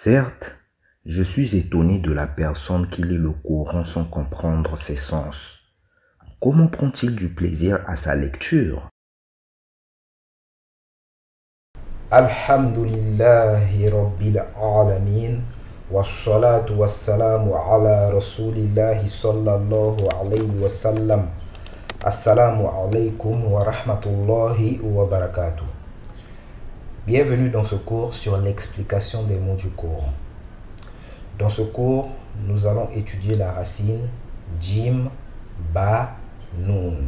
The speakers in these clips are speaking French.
Certes, je suis étonné de la personne qui lit le Coran sans comprendre ses sens. Comment prend-il du plaisir à sa lecture? Alhamdulillahi Rabbil Alamin wassalatu wassalamu ala Rasulillahi sallallahu alayhi wa sallam. Assalamu alaikum wa rahmatullahi wa barakatuh. Bienvenue dans ce cours sur l'explication des mots du Coran. Dans ce cours, nous allons étudier la racine Jim, Ba, Nun.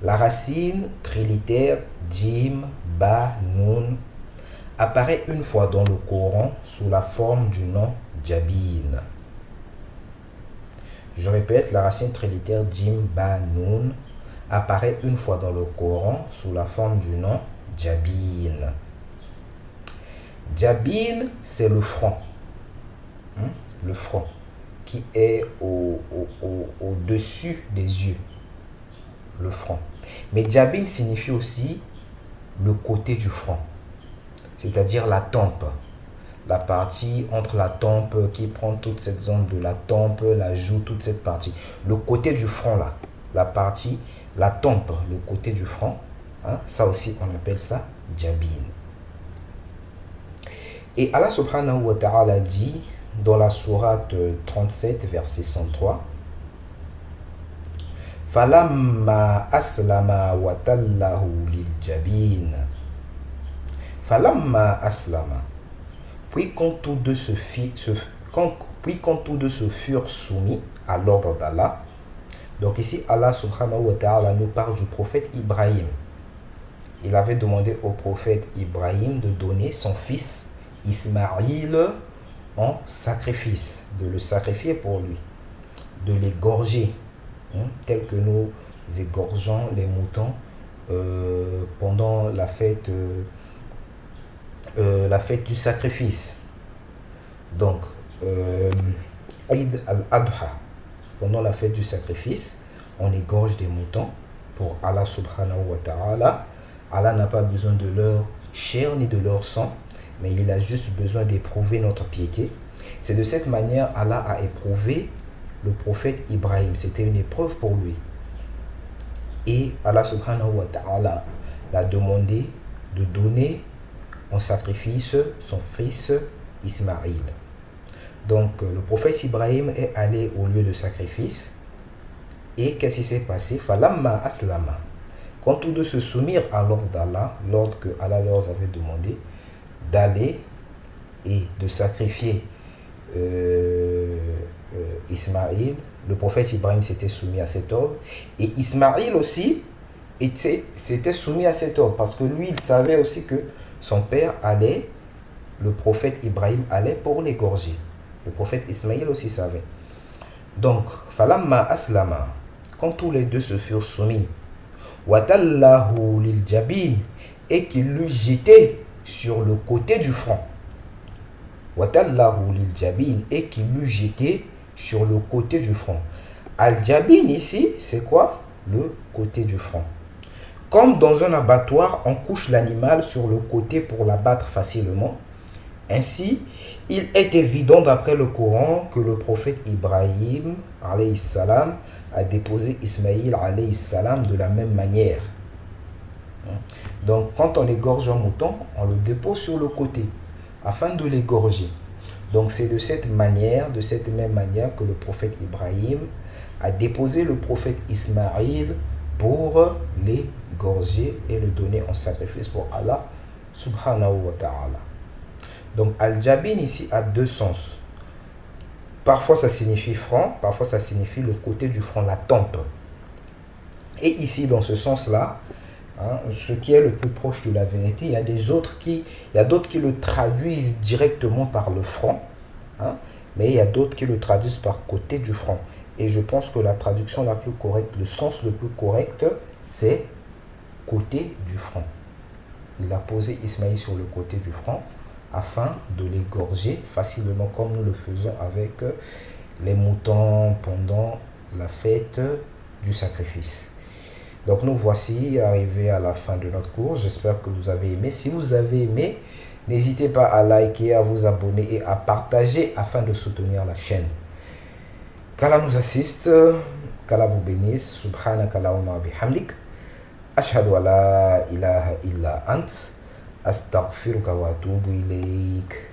La racine trilitère Jim, Ba, Nun apparaît une fois dans le Coran sous la forme du nom Jabin. Je répète, la racine trilitère Jim, Ba, Nun apparaît une fois dans le Coran sous la forme du nom Jabin. Jabin, c'est le front. Le front qui est au-dessus des yeux. Le front. Mais Jabin signifie aussi le côté du front, c'est-à-dire la tempe. La partie entre la tempe qui prend toute cette zone de la tempe, la joue, toute cette partie. Le côté du front là, la partie, la tempe, le côté du front, ça aussi on appelle ça Jabin. Et Allah subhanahu wa ta'ala dit dans la sourate 37 verset 103, Falamma aslama wa tallahu lil jabin. Falamma aslama. Puis quand tous deux se furent soumis à l'ordre d'Allah. Donc ici Allah subhanahu wa ta'ala nous parle du prophète Ibrahim. Il avait demandé au prophète Ibrahim de donner son fils Ismaïl en sacrifice, de le sacrifier pour lui, de l'égorger, tel que nous égorgeons les moutons pendant la fête du sacrifice. Donc, Eid al-Adha, pendant la fête du sacrifice, on égorge des moutons pour Allah subhanahu wa ta'ala. Allah n'a pas besoin de leur chair ni de leur sang, mais il a juste besoin d'éprouver notre piété. C'est de cette manière Allah a éprouvé le prophète Ibrahim. C'était une épreuve pour lui. Et Allah subhanahu wa ta'ala l'a demandé de donner en sacrifice son fils Ismaïl. Donc le prophète Ibrahim est allé au lieu de sacrifice. Et qu'est-ce qui s'est passé? Falamma aslama. Quand tous deux se soumirent à l'ordre d'Allah, l'ordre que Allah leur avait demandé d'aller et de sacrifier Ismaïl, le prophète Ibrahim s'était soumis à cet ordre. Et Ismaïl aussi s'était soumis à cet ordre, parce que lui, il savait aussi que son père allait, le prophète Ibrahim allait pour l'égorger. Le prophète Ismaïl aussi savait. Donc, falamma aslama, quand tous les deux se furent soumis, watallahu lil jabin, et qu'il l'eut jeté sur le côté du front. Watallahu lil jabin, et qu'il l'eut jeté sur le côté du front. Al-jabin ici, c'est quoi? Le côté du front. Comme dans un abattoir, on couche l'animal sur le côté pour l'abattre facilement. Ainsi, il est évident d'après le Coran que le prophète Ibrahim alayhi salam a déposé Ismaïl alayhi salam de la même manière. Donc quand on égorge un mouton, on le dépose sur le côté afin de l'égorger. Donc c'est de cette même manière que le prophète Ibrahim a déposé le prophète Ismaïl pour l'égorger et le donner en sacrifice pour Allah subhanahu wa ta'ala. Donc al-jabin ici a deux sens. Parfois ça signifie front, parfois ça signifie le côté du front, la tempe. Et ici dans ce sens-là, ce qui est le plus proche de la vérité, il y a d'autres qui le traduisent directement par le front, mais il y a d'autres qui le traduisent par côté du front. Et je pense que la traduction la plus correcte, le sens le plus correct, c'est côté du front. Il a posé Ismaïl sur le côté du front afin de l'égorger facilement, comme nous le faisons avec les moutons pendant la fête du sacrifice. Donc nous voici arrivés à la fin de notre cours. J'espère que vous avez aimé. Si vous avez aimé, N'hésitez pas à liker, à vous abonner et à partager afin de soutenir la chaîne. Qu'Allah nous assiste, qu'Allah vous bénisse. Subhanaka Allahumma bihamdik. Ashhadu an la ilaha illa ant. Astaghfiruka wa atubu ilayk.